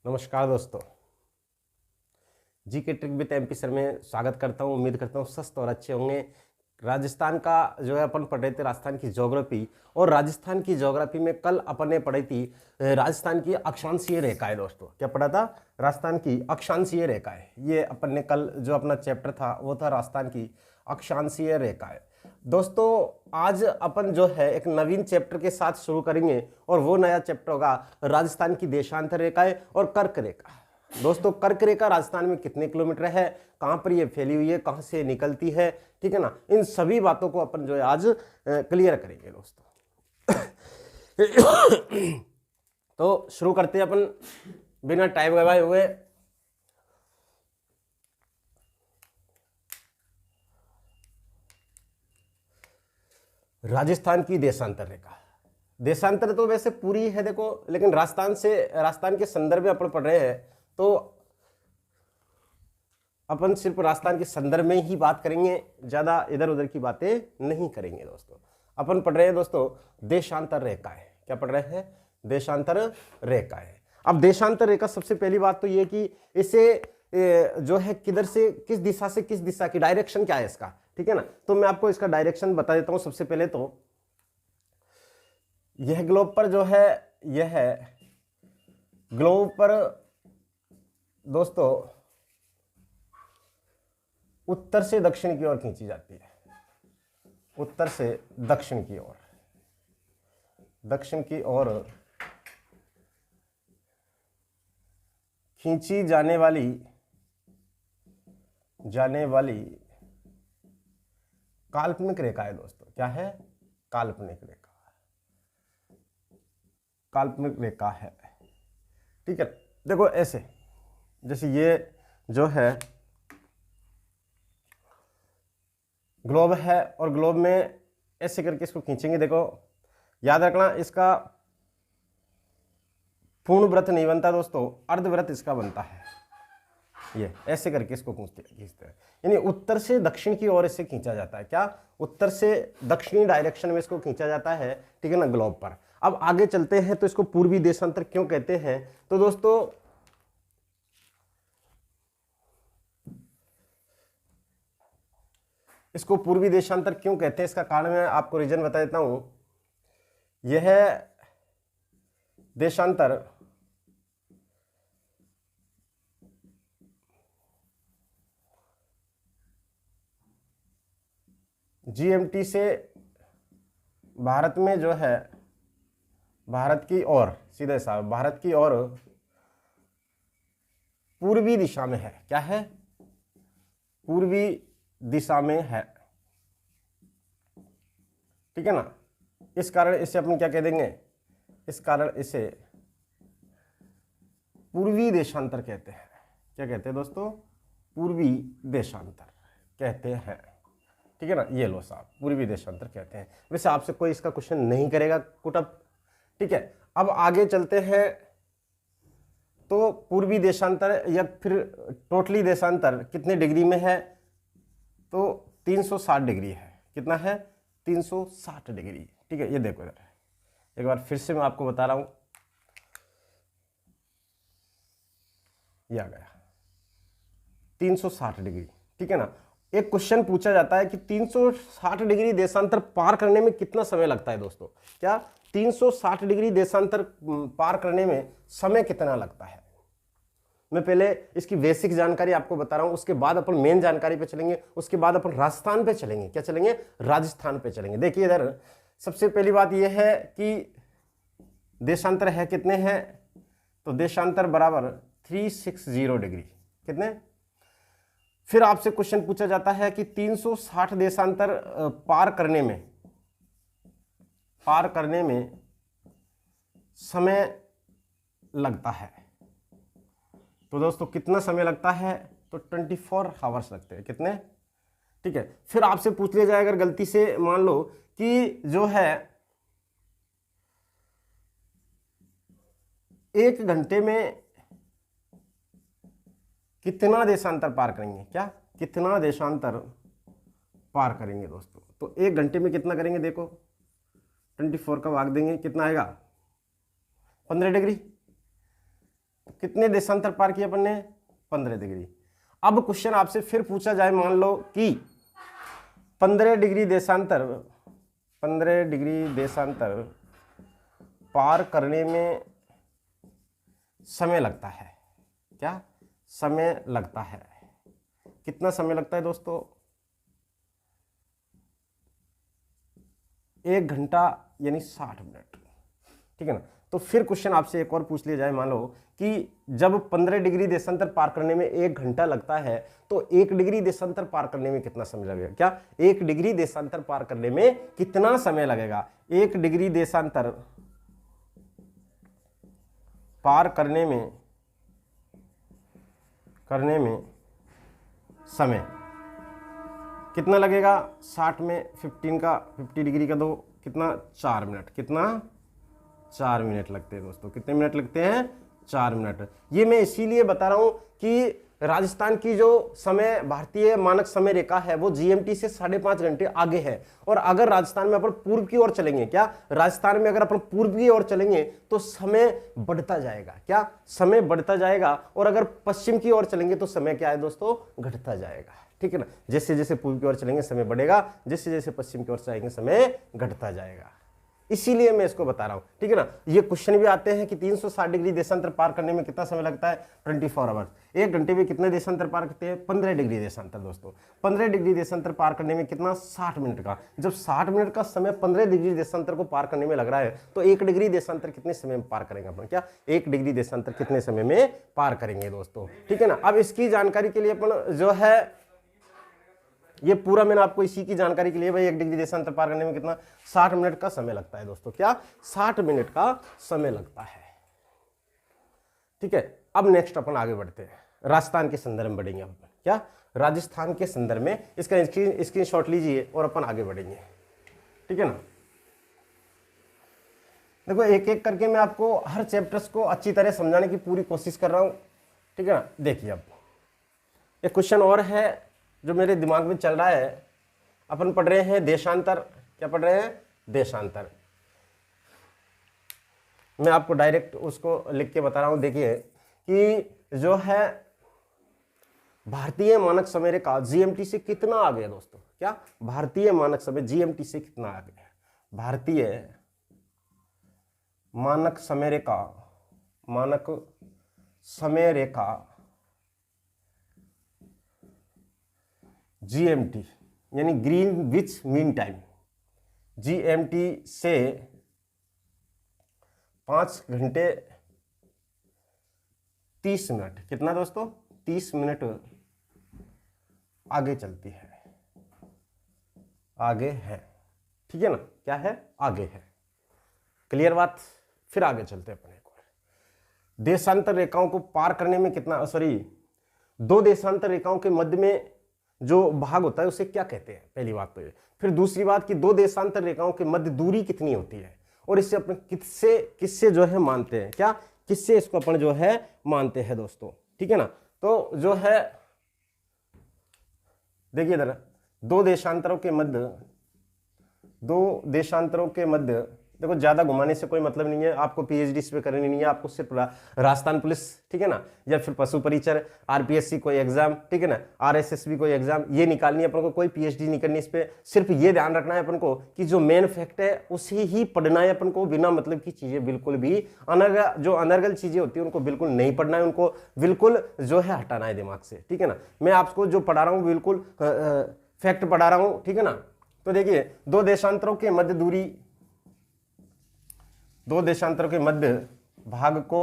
नमस्कार दोस्तों, जी के ट्रिक विद एमपी सर में स्वागत करता हूँ। उम्मीद करता हूँ स्वस्थ और अच्छे होंगे। राजस्थान का जो है अपन पढ़ रहे थे राजस्थान की ज्योग्राफी, और राजस्थान की ज्योग्राफी में कल अपन ने पढ़ी थी राजस्थान की अक्षांशीय रेखाएं। दोस्तों क्या पढ़ा था? राजस्थान की अक्षांशीय रेखाएं। ये अपन ने कल जो अपना चैप्टर था वो था राजस्थान की अक्षांशीय रेखाएं। दोस्तों आज अपन जो है एक नवीन चैप्टर के साथ शुरू करेंगे, और वो नया चैप्टर होगा राजस्थान की देशांतर रेखाएं और कर्क रेखा। दोस्तों कर्क रेखा राजस्थान में कितने किलोमीटर है, कहां पर ये फैली हुई है, कहां से निकलती है, ठीक है ना, इन सभी बातों को अपन जो है आज क्लियर करेंगे दोस्तों। तो शुरू करते हैं अपन बिना टाइम गवाए हुए। राजस्थान की देशांतर रेखा। देशांतर तो वैसे पूरी है देखो, लेकिन राजस्थान के संदर्भ में अपन पढ़ रहे हैं, तो अपन सिर्फ राजस्थान के संदर्भ में ही बात करेंगे, ज्यादा इधर उधर की बातें नहीं करेंगे दोस्तों। अपन पढ़ रहे हैं दोस्तों देशांतर रेखाएं। क्या पढ़ रहे हैं? देशांतर रेखाएं। अब देशांतर रेखा सबसे पहली बात तो ये कि इसे जो है किधर से किस दिशा की डायरेक्शन क्या है इसका, ठीक है ना। तो मैं आपको इसका डायरेक्शन बता देता हूं। सबसे पहले तो यह ग्लोब पर जो है, यह ग्लोब पर दोस्तों उत्तर से दक्षिण की ओर खींची जाती है। उत्तर से दक्षिण की ओर, दक्षिण की ओर खींची जाने वाली काल्पनिक रेखा है दोस्तों। क्या है? काल्पनिक रेखा। काल्पनिक रेखा है, ठीक है। देखो ऐसे, जैसे ये जो है ग्लोब है, और ग्लोब में ऐसे करके इसको खींचेंगे। देखो याद रखना, इसका पूर्ण वृत्त नहीं बनता दोस्तों, अर्धवृत्त इसका बनता है। ये ऐसे करके इसको खींचते हैं, यानी उत्तर से दक्षिण की ओर इसे खींचा जाता है। क्या? उत्तर से दक्षिणी डायरेक्शन में इसको खींचा जाता है, ठीक है ना, ग्लोब पर। अब आगे चलते हैं, तो इसको पूर्वी देशांतर क्यों कहते हैं? तो दोस्तों इसको पूर्वी देशांतर क्यों कहते हैं, इसका कारण मैं आपको रीजन बता देता हूं। यह देशांतर जीएमटी से भारत में जो है, भारत की ओर, सीधे साहब भारत की ओर पूर्वी दिशा में है। क्या है? पूर्वी दिशा में है, ठीक है ना। इस कारण इसे अपन क्या कह देंगे? इस कारण इसे पूर्वी देशांतर कहते हैं। क्या कहते हैं दोस्तों? पूर्वी देशांतर कहते हैं, ठीक है ना। ये लो साहब, पूर्वी देशांतर कहते हैं। वैसे आपसे कोई इसका क्वेश्चन नहीं करेगा कुटअप, ठीक है। अब आगे चलते हैं, तो पूर्वी देशांतर या फिर टोटली देशांतर कितने डिग्री में है? तो 360 डिग्री है। कितना है? 360 डिग्री, ठीक है। ये देखो इधर, एक बार फिर से मैं आपको बता रहा हूं, ये आ गया 360 डिग्री, ठीक है ना। एक क्वेश्चन पूछा जाता है कि 360 डिग्री देशांतर पार करने में कितना समय लगता है दोस्तों। क्या 360 डिग्री देशांतर पार करने में समय कितना लगता है? मैं पहले इसकी बेसिक जानकारी आपको बता रहा हूं, उसके बाद अपन मेन जानकारी पे चलेंगे, उसके बाद अपन राजस्थान पे चलेंगे। क्या चलेंगे? राजस्थान पे चलेंगे। देखिए इधर सबसे पहली बात यह है कि देशांतर है कितने हैं, तो देशांतर बराबर 360 डिग्री। कितने? फिर आपसे क्वेश्चन पूछा जाता है कि 360 देशांतर पार करने में समय लगता है। तो दोस्तों कितना समय लगता है? तो 24 आवर्स लगते हैं। कितने? ठीक है। फिर आपसे पूछ लिया जाए, अगर गलती से मान लो कि जो है 1 घंटे में कितना देशांतर पार करेंगे? क्या कितना देशांतर पार करेंगे दोस्तों? तो 1 घंटे में कितना करेंगे? देखो 24 का भाग देंगे, कितना आएगा? 15 डिग्री। कितने देशांतर पार किए अपन ने? 15 डिग्री। अब क्वेश्चन आपसे फिर पूछा जाए, मान लो कि 15 डिग्री देशांतर पार करने में समय लगता है। क्या समय लगता है? कितना समय लगता है दोस्तों? 1 घंटा यानी 60 मिनट। ठीक है ना। तो फिर क्वेश्चन आपसे एक और पूछ लिया जाए, मान लो कि जब 15 डिग्री देशांतर पार करने में 1 घंटा लगता है तो 1 डिग्री देशांतर पार करने में कितना समय लगेगा? क्या 1 डिग्री देशांतर पार करने में कितना समय लगेगा? 1 डिग्री देशांतर पार करने में समय कितना लगेगा? 60 में 50 डिग्री का दो, कितना? 4 मिनट। कितना? 4 मिनट लगते हैं दोस्तों। कितने मिनट लगते हैं? 4 मिनट। ये मैं इसीलिए बता रहा हूं कि राजस्थान की जो समय भारतीय मानक समय रेखा है वो जीएमटी से 5.5 घंटे आगे है। और अगर राजस्थान में अपन पूर्व की ओर चलेंगे, क्या राजस्थान में अगर अपन पूर्व की ओर चलेंगे तो समय बढ़ता जाएगा। क्या समय बढ़ता जाएगा? और अगर पश्चिम की ओर चलेंगे तो समय क्या है दोस्तों? घटता जाएगा। ठीक है ना। जैसे जैसे पूर्व की ओर चलेंगे समय बढ़ेगा, जैसे जैसे पश्चिम की ओर जाएंगे समय घटता जाएगा। इसीलिए मैं इसको बता रहा हूं। ठीक है ना। ये क्वेश्चन भी आते हैं कि 360 डिग्री देशांतर पार करने में कितना समय लगता है? 24 आवर्स। 1 घंटे में कितने देशांतर पार करते हैं? 15 डिग्री देशांतर दोस्तों। 15 डिग्री देशांतर पार करने में कितना? 60 मिनट का। जब 60 मिनट का समय 15 डिग्री देशांतर को पार करने में लग रहा है तो 1 डिग्री देशांतर कितने समय में पार करेंगे अपन? क्या 1 डिग्री देशांतर कितने समय में पार करेंगे दोस्तों? ठीक है ना। अब इसकी जानकारी के लिए अपन जो है, ये पूरा मैंने आपको इसी की जानकारी के लिए, भाई 1 डिग्री देशांतर पार करने में कितना? 60 मिनट का समय लगता है दोस्तों। क्या 60 मिनट का समय लगता है। ठीक है। अब नेक्स्ट अपन आगे बढ़ते हैं, राजस्थान के संदर्भ में बढ़ेंगे अपन। क्या राजस्थान के संदर्भ में, इसका स्क्रीनशॉट लीजिए और अपन आगे बढ़ेंगे। ठीक है ना। देखो एक एक करके मैं आपको हर चैप्टर्स को अच्छी तरह समझाने की पूरी कोशिश कर रहा हूं। ठीक है ना। देखिए अब एक क्वेश्चन और है जो मेरे दिमाग में चल रहा है। अपन पढ़ रहे हैं देशांतर। क्या पढ़ रहे हैं? देशांतर। मैं आपको डायरेक्ट उसको लिख के बता रहा हूं। देखिए कि जो है भारतीय मानक समय रेखा जीएमटी से कितना आगे है दोस्तों? क्या भारतीय मानक समय जीएमटी से कितना आगे है? भारतीय मानक समय रेखा जीएमटी यानी ग्रीनविच मीन टाइम, जीएमटी से 5 घंटे 30 मिनट। कितना दोस्तों? 30 मिनट आगे चलती है, आगे है। ठीक है ना। क्या है? आगे है। क्लियर बात। फिर आगे चलते हैं अपन एक और। देशांतर रेखाओं को पार करने में कितना, दो देशांतर रेखाओं के मध्य में जो भाग होता है उसे क्या कहते हैं? पहली बात तो ये। फिर दूसरी बात कि दो देशांतर रेखाओं के मध्य दूरी कितनी होती है, और इससे अपन किससे जो है मानते हैं? क्या किससे इसको अपन जो है मानते हैं दोस्तों? ठीक है ना। तो जो है देखिए इधर, दो देशांतरों के मध्य देखो ज्यादा घुमाने से कोई मतलब नहीं है। आपको पीएचडी इस पे करनी नहीं है। आपको सिर्फ राजस्थान पुलिस, ठीक है ना, या फिर पशु परिचर, आरपीएससी कोई एग्जाम, ठीक है ना, आरएसएसबी कोई एग्जाम, ये निकालनी है अपन को। कोई पीएचडी नहीं करनी इस पे। सिर्फ ये ध्यान रखना है अपन को कि जो मेन फैक्ट है उसे ही पढ़ना है अपन को। बिना मतलब की चीजें बिल्कुल भी जो अनर्गल चीजें होती है उनको बिल्कुल नहीं पढ़ना है। उनको बिल्कुल जो है हटाना है दिमाग से। ठीक है ना। मैं आपको जो पढ़ा रहा हूँ बिल्कुल फैक्ट पढ़ा रहा हूँ। ठीक है ना। तो देखिए दो देशांतरों के मध्य भाग को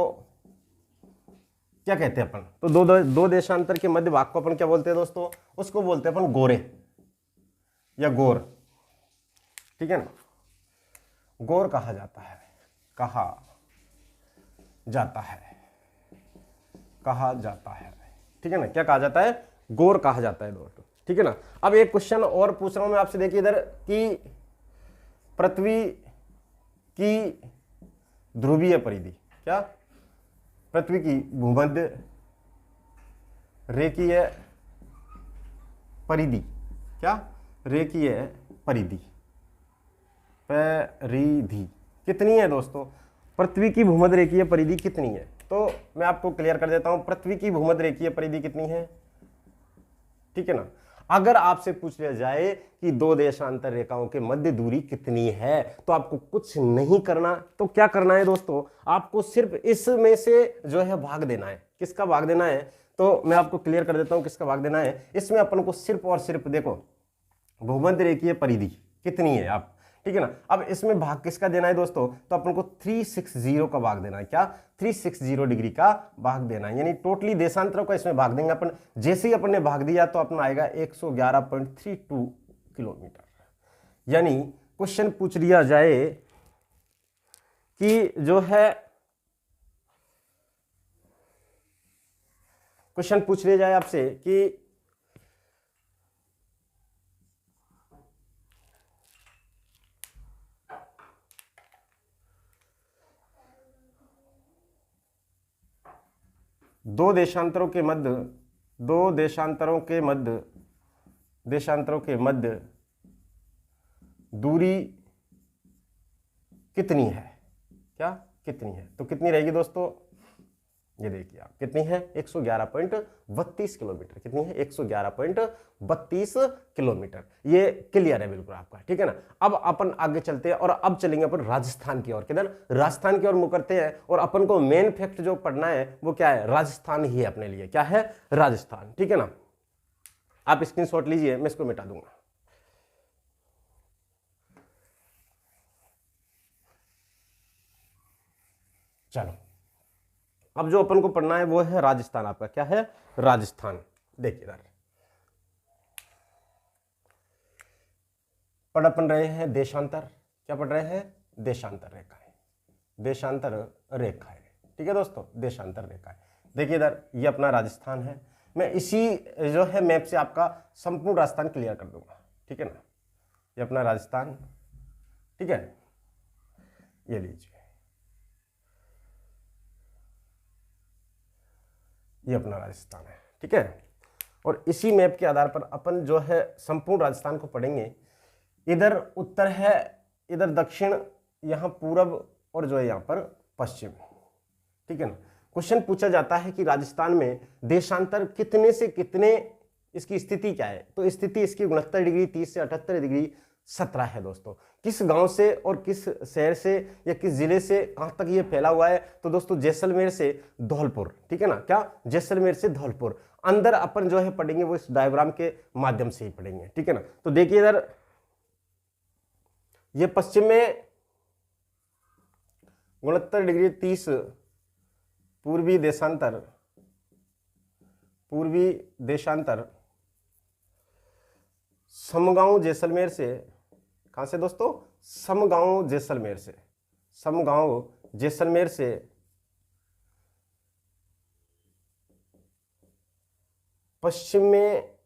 क्या कहते हैं अपन? तो दो देशांतर के मध्य भाग को अपन क्या बोलते हैं दोस्तों? उसको बोलते हैं अपन गोरे या गोर। ठीक है ना। गोर कहा जाता है। ठीक है ना। क्या कहा जाता है? गोर कहा जाता है दोस्तों। ठीक है ना। अब एक क्वेश्चन और पूछ रहा हूं मैं आपसे। देखिए इधर कि पृथ्वी की ध्रुवीय परिधि, क्या पृथ्वी की भूमध्य रेखीय परिधि, क्या रेखीय परिधि कितनी है दोस्तों? पृथ्वी की भूमध्य रेखीय परिधि कितनी है? तो मैं आपको क्लियर कर देता हूं, पृथ्वी की भूमध्य रेखीय परिधि कितनी है, ठीक है ना। अगर आपसे पूछ लिया जाए कि दो देशांतर रेखाओं के मध्य दूरी कितनी है, तो आपको कुछ नहीं करना, तो क्या करना है दोस्तों, आपको सिर्फ इसमें से जो है भाग देना है। किसका भाग देना है, तो मैं आपको क्लियर कर देता हूं किसका भाग देना है। इसमें अपन को सिर्फ और सिर्फ देखो भूमध्य रेखीय परिधि कितनी है आप, ठीक है ना। अब इसमें भाग किसका देना है दोस्तों, तो अपन को 360 का भाग देना है। क्या, 360 डिग्री का भाग देना है, यानी टोटली देशांतरों का इसमें भाग देंगे अपन। जैसे ही अपन ने भाग दिया तो अपना आएगा 111.32 किलोमीटर। यानी क्वेश्चन पूछ लिया जाए कि जो है, क्वेश्चन पूछ लिया जाए आपसे कि दो देशांतरों के मध्य दूरी कितनी है, क्या कितनी है, तो कितनी रहेगी दोस्तों, ये देखिए आप कितनी है, 111.32 किलोमीटर। कितनी है, 111.32 किलोमीटर। ये क्लियर है बिल्कुल आपका, ठीक है ना। अब अपन आगे चलते हैं और अब चलेंगे अपन राजस्थान की ओर। किधर, राजस्थान की ओर मुंह करते हैं। और अपन को मेन फैक्ट जो पढ़ना है वो क्या है, राजस्थान ही है अपने लिए। क्या है, राजस्थान, ठीक है ना। आप स्क्रीनशॉट लीजिए, मैं इसको मिटा दूंगा। चलो, अब जो अपन को पढ़ना है वो है राजस्थान। आपका क्या है, राजस्थान। देखिए इधर पढ़ अपन रहे हैं देशांतर। क्या पढ़ रहे हैं, देशांतर रेखाएं, देशांतर रेखाएं, ठीक है दोस्तों, देशांतर रेखाएं। देखिए इधर ये अपना राजस्थान है। मैं इसी जो है मैप से आपका संपूर्ण राजस्थान क्लियर कर दूंगा, ठीक है ना। ये अपना राजस्थान, ठीक है, ये लीजिए, ये अपना राजस्थान है, ठीक है। और इसी मैप के आधार पर अपन जो है संपूर्ण राजस्थान को पढ़ेंगे। इधर उत्तर है, इधर दक्षिण, यहाँ पूरब और जो है यहाँ पर पश्चिम, ठीक है ना। क्वेश्चन पूछा जाता है कि राजस्थान में देशांतर कितने से कितने, इसकी स्थिति क्या है, तो स्थिति इसकी 69 डिग्री 30 से 78 डिग्री 17 है दोस्तों। किस गांव से और किस शहर से या किस जिले से कहां तक ये फैला हुआ है, तो दोस्तों जैसलमेर से धौलपुर, ठीक है ना। क्या, जैसलमेर से धौलपुर। अंदर अपन जो है पढ़ेंगे वो इस डायग्राम के माध्यम से ही पढ़ेंगे, ठीक है ना। तो देखिए इधर ये पश्चिम में 69 डिग्री 30 पूर्वी देशांतर समगांव जैसलमेर से, कहां से दोस्तों, समगांव जैसलमेर से पश्चिम में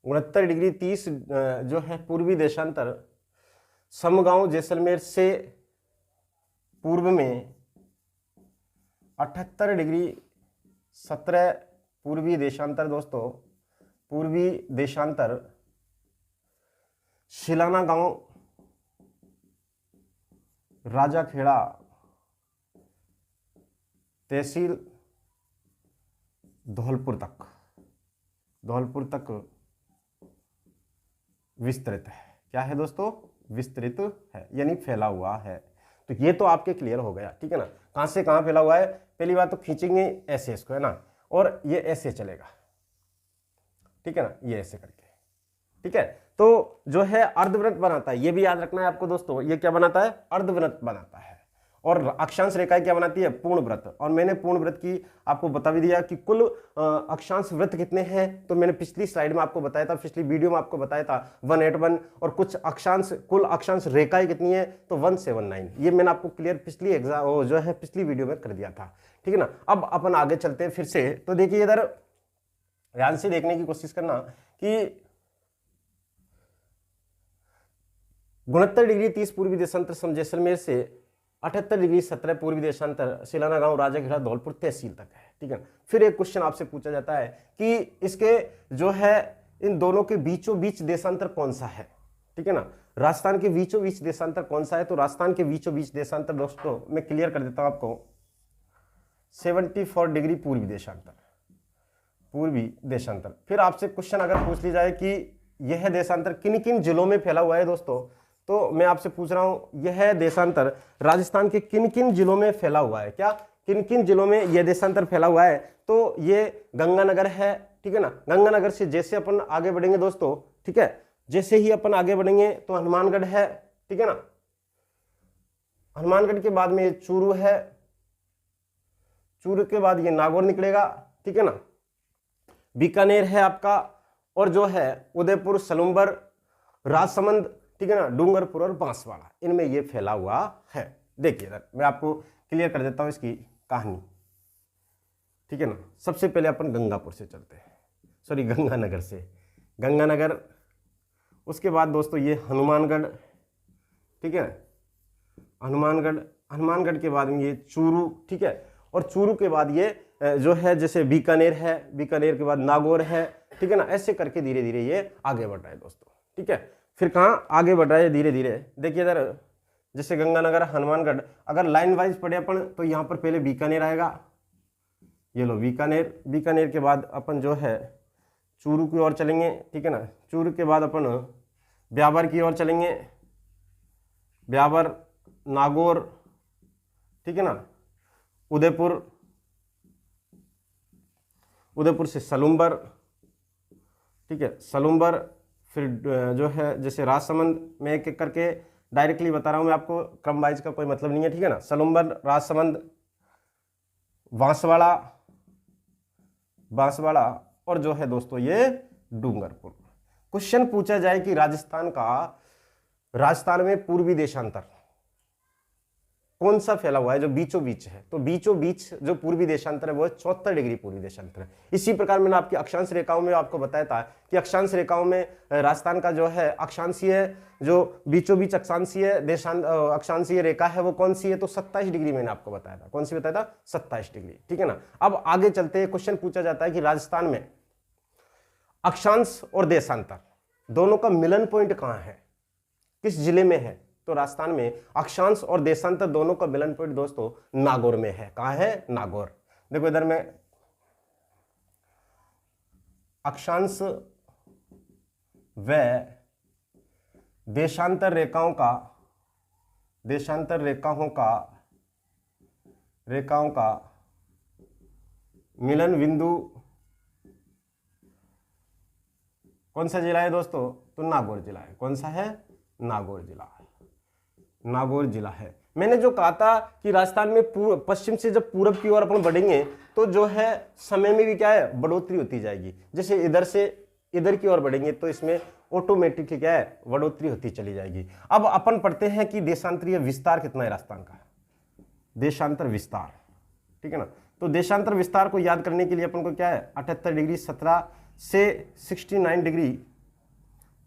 69 डिग्री 30 जो है पूर्वी देशांतर समगांव जैसलमेर से पूर्व में 78 डिग्री 17 पूर्वी देशांतर दोस्तों, पूर्वी देशांतर शिलाना गांव राजाखेड़ा तहसील धौलपुर तक विस्तृत है। क्या है दोस्तों, विस्तृत है, यानी फैला हुआ है। तो ये तो आपके क्लियर हो गया, ठीक है ना। कहां से कहां फैला हुआ है, पहली बात तो खींचेंगे ऐसे इसको, है ना, और ये ऐसे चलेगा, ठीक है ना, ये ऐसे करके, ठीक है। तो जो है अर्धवृत्त बनाता है, ये भी याद रखना है आपको दोस्तों, ये क्या बनाता है, अर्धवृत्त बनाता है। और अक्षांश रेखाएं क्या बनाती है, पूर्ण वृत्त। और मैंने पूर्ण वृत्त की आपको बता भी दिया कि कुल अक्षांश वृत्त कितने हैं, तो मैंने पिछली स्लाइड में आपको बताया था, पिछली वीडियो में आपको बताया था 181। और कुछ कुल अक्षांश रेखाएं कितनी है, तो 179। ये मैंने आपको क्लियर पिछली एग्जाम जो है पिछली वीडियो में कर दिया था, ठीक है ना। अब अपन आगे चलते हैं फिर से। तो देखिए इधर ध्यान से देखने की कोशिश करना कि 69 डिग्री 30 पूर्वी देशांतर सम जैसलमेर से 78 डिग्री 17 पूर्वी देशांतर शिलाना गांव राजाखेड़ा धौलपुर तहसील तक है, ठीक है। फिर एक क्वेश्चन आपसे पूछा जाता है कि इसके जो है इन दोनों के बीचों बीच देशांतर कौन सा है, ठीक है ना। राजस्थान के बीचों बीच देशांतर कौन सा है, तो राजस्थान के बीचों बीच देशांतर दोस्तों मैं क्लियर कर देता हूं आपको, 74 डिग्री पूर्वी देशांतर, पूर्वी देशांतर। फिर आपसे क्वेश्चन अगर पूछ ली जाए कि यह देशांतर किन किन जिलों में फैला हुआ है दोस्तों, तो मैं आपसे पूछ रहा हूं यह देशांतर राजस्थान के किन किन जिलों में फैला हुआ है, क्या किन किन जिलों में यह देशांतर फैला हुआ है, तो ये गंगानगर है, ठीक है ना। गंगानगर से जैसे अपन आगे बढ़ेंगे दोस्तों, ठीक है, जैसे ही अपन आगे बढ़ेंगे तो हनुमानगढ़ है, ठीक है ना। हनुमानगढ़ के बाद में ये चूरू है, चूरू के बाद ये नागौर निकलेगा, ठीक है ना। बीकानेर है आपका, और जो है उदयपुर, सलूम्बर, राजसमंद, ठीक है ना, डूंगरपुर और बांसवाड़ा, इनमें ये फैला हुआ है। देखिए इधर मैं आपको क्लियर कर देता हूं इसकी कहानी, ठीक है ना। सबसे पहले अपन गंगापुर से चलते हैं, सॉरी गंगानगर से, गंगानगर, उसके बाद दोस्तों ये हनुमानगढ़, ठीक है, हनुमानगढ़, हनुमानगढ़ के बाद में ये चूरू, ठीक है, और चूरू के बाद ये जो है जैसे बीकानेर है, बीकानेर के बाद नागौर है, ठीक है ना। ऐसे करके धीरे धीरे ये आगे बढ़ रहा है दोस्तों, ठीक है। फिर कहाँ आगे बढ़ रहा है धीरे धीरे, देखिए इधर जैसे गंगानगर, हनुमानगढ़, अगर लाइन वाइज पढ़े अपन तो यहाँ पर पहले बीकानेर आएगा, ये लो बीकानेर, बीकानेर के बाद अपन जो है चूरू की ओर चलेंगे, ठीक है ना। चूरू के बाद अपन ब्यावर की ओर चलेंगे, ब्यावर, नागौर, ठीक है ना, उदयपुर, उदयपुर से सलूम्बर, ठीक है, सलूम्बर, फिर जो है जैसे राजसमंद, में एक एक करके डायरेक्टली बता रहा हूं मैं आपको, क्रम वाइज का कोई मतलब नहीं है, ठीक है ना। सलूम्बर, राजसमंद, बांसवाड़ा, बांसवाड़ा, और जो है दोस्तों ये डूंगरपुर। क्वेश्चन पूछा जाए कि राजस्थान में पूर्वी देशांतर कौन सा फैला हुआ है जो बीचों बीच है, तो बीचों बीच जो पूर्वी देशांतर है वो है 74 डिग्री पूर्वी देशांतर है। इसी प्रकार मैंने आपकी अक्षांश रेखाओं में आपको बताया था कि अक्षांश रेखाओं में राजस्थान का जो है अक्षांशीय, जो बीचों बीच अक्षांशीय अक्षांशीय रेखा है वो कौन सी है, तो 27 डिग्री मैंने आपको बताया था। कौन सी बताया था? 27 डिग्री, ठीक है ना। अब आगे चलते हैं, क्वेश्चन पूछा जाता है कि राजस्थान में अक्षांश और देशांतर दोनों का मिलन पॉइंट कहां है, किस जिले में है, तो राजस्थान में अक्षांश और देशांतर दोनों का मिलन पॉइंट दोस्तों नागौर में है। कहां है? नागौर। देखो इधर में अक्षांश व देशांतर रेखाओं का मिलन बिंदु कौन सा जिला है दोस्तों, तो नागौर जिला है। कौन सा है? नागौर जिला, नागौर जिला है। मैंने जो कहा था कि राजस्थान में पश्चिम से जब पूरब की ओर अपन बढ़ेंगे तो जो है समय में भी क्या है, बढ़ोतरी होती जाएगी। जैसे इधर से इधर की ओर बढ़ेंगे तो इसमें ऑटोमेटिकली क्या है, बढ़ोतरी होती चली जाएगी। अब अपन पढ़ते हैं कि देशांतरीय विस्तार कितना है राजस्थान का, देशांतर विस्तार, ठीक है ना। तो देशांतर विस्तार को याद करने के लिए अपन को क्या है, 78 डिग्री 17 से 69 डिग्री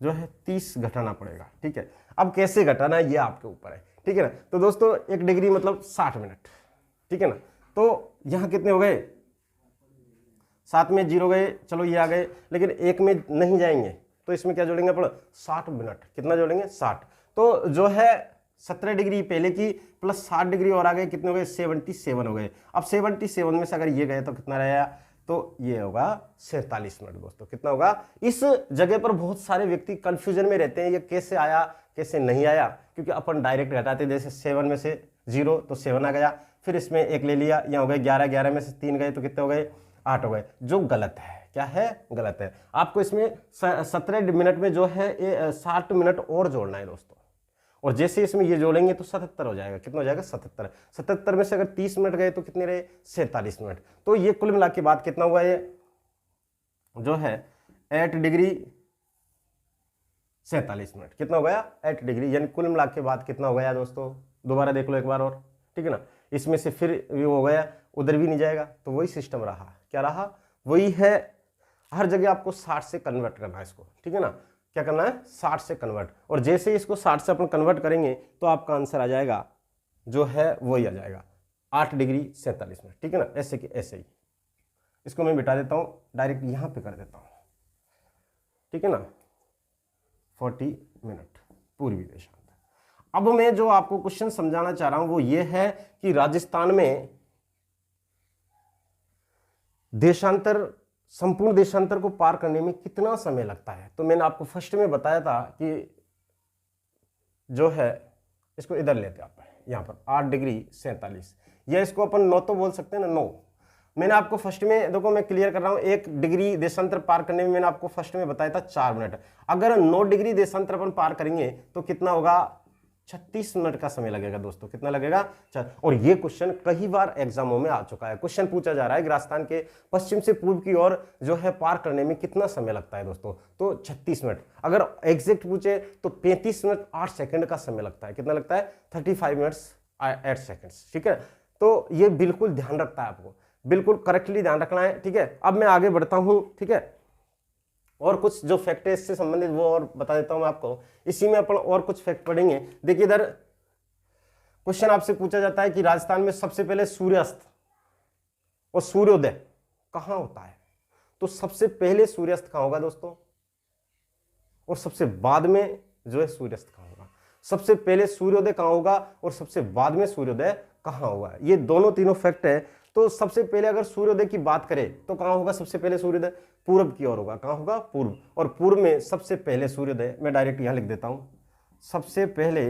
जो है 30 घटाना पड़ेगा, ठीक है। अब कैसे घटाना है ये आपके ऊपर है, ठीक है ना। तो दोस्तों 1 डिग्री मतलब 60 मिनट, ठीक है ना। तो यहां कितने हो गए, 7 में 0 गए, चलो ये आ गए, लेकिन 1 में नहीं जाएंगे तो इसमें क्या जोड़ेंगे अपन, 60 मिनट। कितना जोड़ेंगे? 60। तो जो है 17 डिग्री पहले की प्लस 60 डिग्री और आ गए, कितने हो गए, 77 हो गए। अब 77 में से अगर ये गए तो कितना रहेगा, तो ये होगा 47 मिनट दोस्तों। कितना होगा? इस जगह पर बहुत सारे व्यक्ति कंफ्यूजन में रहते हैं, ये कैसे आया कैसे नहीं आया, क्योंकि अपन डायरेक्ट घटाते, जैसे 7 में से 0 तो 7 आ गया, फिर इसमें 1 ले लिया, यहाँ हो गए 11, 11 में से 3 गए तो कितने हो गए, 8 हो गए, जो गलत है। क्या है? गलत है। आपको इसमें 17 मिनट में जो है 60 मिनट और जोड़ना है दोस्तों, और जैसे इसमें ये जोड़ेंगे तो 77 हो जाएगा। कितना हो जाएगा? 77। 77 में से अगर 30 मिनट गए तो कितने रहे, 47 मिनट। तो ये कुल मिला के बाद कितना हुआ, ये जो है 8 डिग्री 47 मिनट। कितना हो गया? 8 डिग्री, यानी कुल मिला के बाद कितना हो गया दोस्तों, दोबारा देख लो एक बार और, ठीक है ना। इसमें से फिर ये हो गया, उधर भी नहीं जाएगा, तो वही सिस्टम रहा। क्या रहा? वही है, हर जगह आपको 60 से कन्वर्ट करना है इसको, ठीक है ना। क्या करना है? 60 से कन्वर्ट, और जैसे ही इसको 60 से अपन कन्वर्ट करेंगे तो आपका आंसर आ जाएगा जो है वही आ जाएगा 8 डिग्री 47 मिनट, ठीक है ना। ऐसे कि ऐसे ही इसको मैं बिठा देता हूं, डायरेक्ट यहां पे कर देता हूं, ठीक है ना। 40 मिनट पूर्वी देशांतर। अब मैं जो आपको क्वेश्चन समझाना चाह रहा हूं वो ये है कि राजस्थान में देशांतर, संपूर्ण देशांतर को पार करने में कितना समय लगता है? तो मैंने आपको फर्स्ट में बताया था कि जो है इसको इधर लेते आप, यहाँ पर 8 डिग्री 47, या इसको अपन 9 तो बोल सकते हैं ना, 9। मैंने आपको फर्स्ट में, देखो मैं क्लियर कर रहा हूँ, 1 डिग्री देशांतर पार करने में मैंने आपको फर्स्ट में बताया था 4 मिनट। अगर 9 डिग्री देशांतर अपन पार करेंगे तो कितना होगा? 36 मिनट का समय लगेगा दोस्तों। कितना लगेगा? और ये क्वेश्चन कई बार एग्जामों में आ चुका है। क्वेश्चन पूछा जा रहा है कि राजस्थान के पश्चिम से पूर्व की ओर जो है पार करने में कितना समय लगता है दोस्तों? तो 36 मिनट। अगर एग्जैक्ट पूछे तो 35 मिनट 8 सेकंड का समय लगता है। कितना लगता है? 35 मिनट्स 8 सेकंड्स। ठीक है, तो ये बिल्कुल ध्यान रखता है, आपको बिल्कुल करेक्टली ध्यान रखना है। ठीक है, अब मैं आगे बढ़ता हूं। ठीक है, और कुछ जो फैक्ट है इससे संबंधित वो और बता देता हूं मैं आपको। इसी में अपन और कुछ फैक्ट पढ़ेंगे। देखिए, इधर क्वेश्चन आपसे पूछा जाता है कि राजस्थान में सबसे पहले सूर्यास्त और सूर्योदय कहां होता है? तो सबसे पहले सूर्यास्त कहां होगा दोस्तों? और सबसे बाद में जो है सूर्यास्त कहां होगा? सबसे पहले सूर्योदय कहां होगा और सबसे बाद में सूर्योदय कहां होगा? ये दोनों तीनों फैक्ट है। तो सबसे पहले अगर सूर्योदय की बात करें तो कहां होगा सबसे पहले सूर्योदय? पूर्व की ओर होगा। कहां होगा? पूर्व। और पूर्व में सबसे पहले सूर्योदय, मैं डायरेक्ट यहां लिख देता हूं, सबसे पहले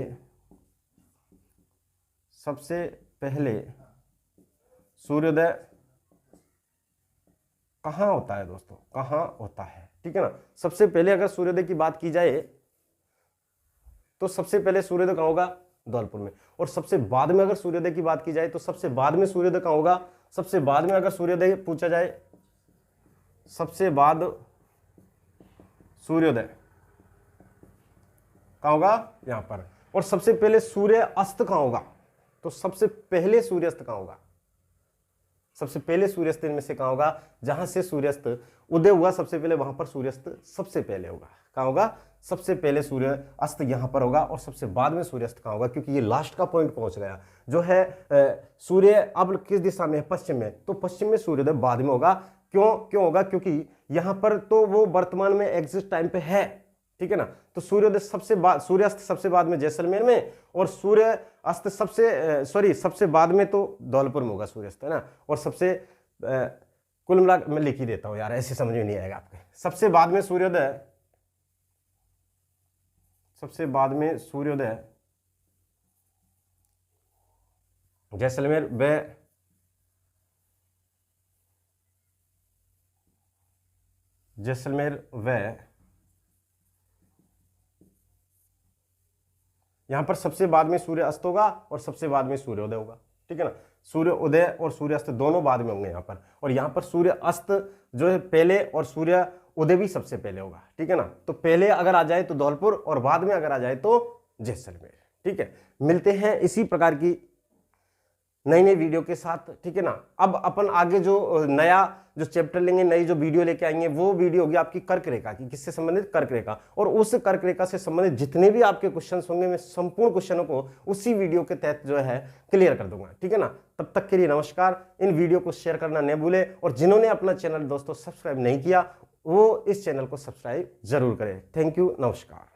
सूर्योदय कहां होता है दोस्तों? कहां होता है? ठीक है ना, सबसे पहले अगर सूर्योदय की बात की जाए तो सबसे पहले सूर्योदय कहां होगा? धौलपुर में। और सबसे बाद में अगर सूर्योदय की बात की जाए तो सबसे बाद में सूर्योदय कहां होगा? सबसे बाद में अगर सूर्योदय पूछा जाए, सबसे बाद सूर्योदय कहां होगा? यहां पर। और सबसे पहले सूर्य अस्त कहां होगा? तो सबसे पहले सूर्यास्त कहां होगा? सबसे पहले सूर्यास्त इनमें से कहां होगा? जहां से सूर्यास्त उदय हुआ सबसे पहले वहां पर सूर्यास्त सबसे पहले होगा। कहां होगा? सबसे पहले सूर्य अस्त यहां पर होगा और सबसे बाद में सूर्यास्त कहां होगा? क्योंकि ये लास्ट का पॉइंट पहुंच गया जो है। सूर्य अब किस दिशा में है? पश्चिम में। तो पश्चिम में सूर्योदय बाद में होगा। क्यों होगा? क्योंकि यहां पर तो वो वर्तमान में एग्जिस्ट टाइम पे है। ठीक है ना, तो सूर्योदय सबसे बाद, सूर्यास्त सबसे बाद में जैसलमेर में, और सूर्य अस्त सबसे बाद में तो धौलपुर में होगा सूर्यास्त, है ना। और सबसे कुल मिला, मैं लिख ही देता हूं यार, ऐसे समझ में नहीं आएगा आपके। सबसे बाद में सूर्योदय, सबसे बाद में सूर्योदय जैसलमेर व यहां पर सबसे बाद में सूर्य अस्त होगा और सबसे बाद में सूर्योदय होगा। ठीक है ना, सूर्य उदय और सूर्यास्त दोनों बाद में होंगे यहां पर। और यहां पर सूर्य अस्त जो है पहले और सूर्य उदय भी सबसे पहले होगा। ठीक है ना, तो पहले अगर आ जाए तो धौलपुर और बाद में अगर आ जाए तो जैसलमेर। ठीक है, मिलते हैं इसी प्रकार की नई नई वीडियो के साथ। ठीक है ना, अब अपन आगे जो नया जो चैप्टर लेंगे, नई जो वीडियो लेके आएंगे, वो वीडियो होगी आपकी कर्क रेखा की। किससे संबंधित? कर्क रेखा। और उस कर्क रेखा से संबंधित जितने भी आपके क्वेश्चन होंगे, मैं संपूर्ण क्वेश्चनों को उसी वीडियो के तहत जो है क्लियर कर दूंगा। ठीक है ना, तब तक के लिए नमस्कार। इन वीडियो को शेयर करना न भूले, और जिन्होंने अपना चैनल दोस्तों सब्सक्राइब नहीं किया वो इस चैनल को सब्सक्राइब जरूर करें। थैंक यू, नमस्कार।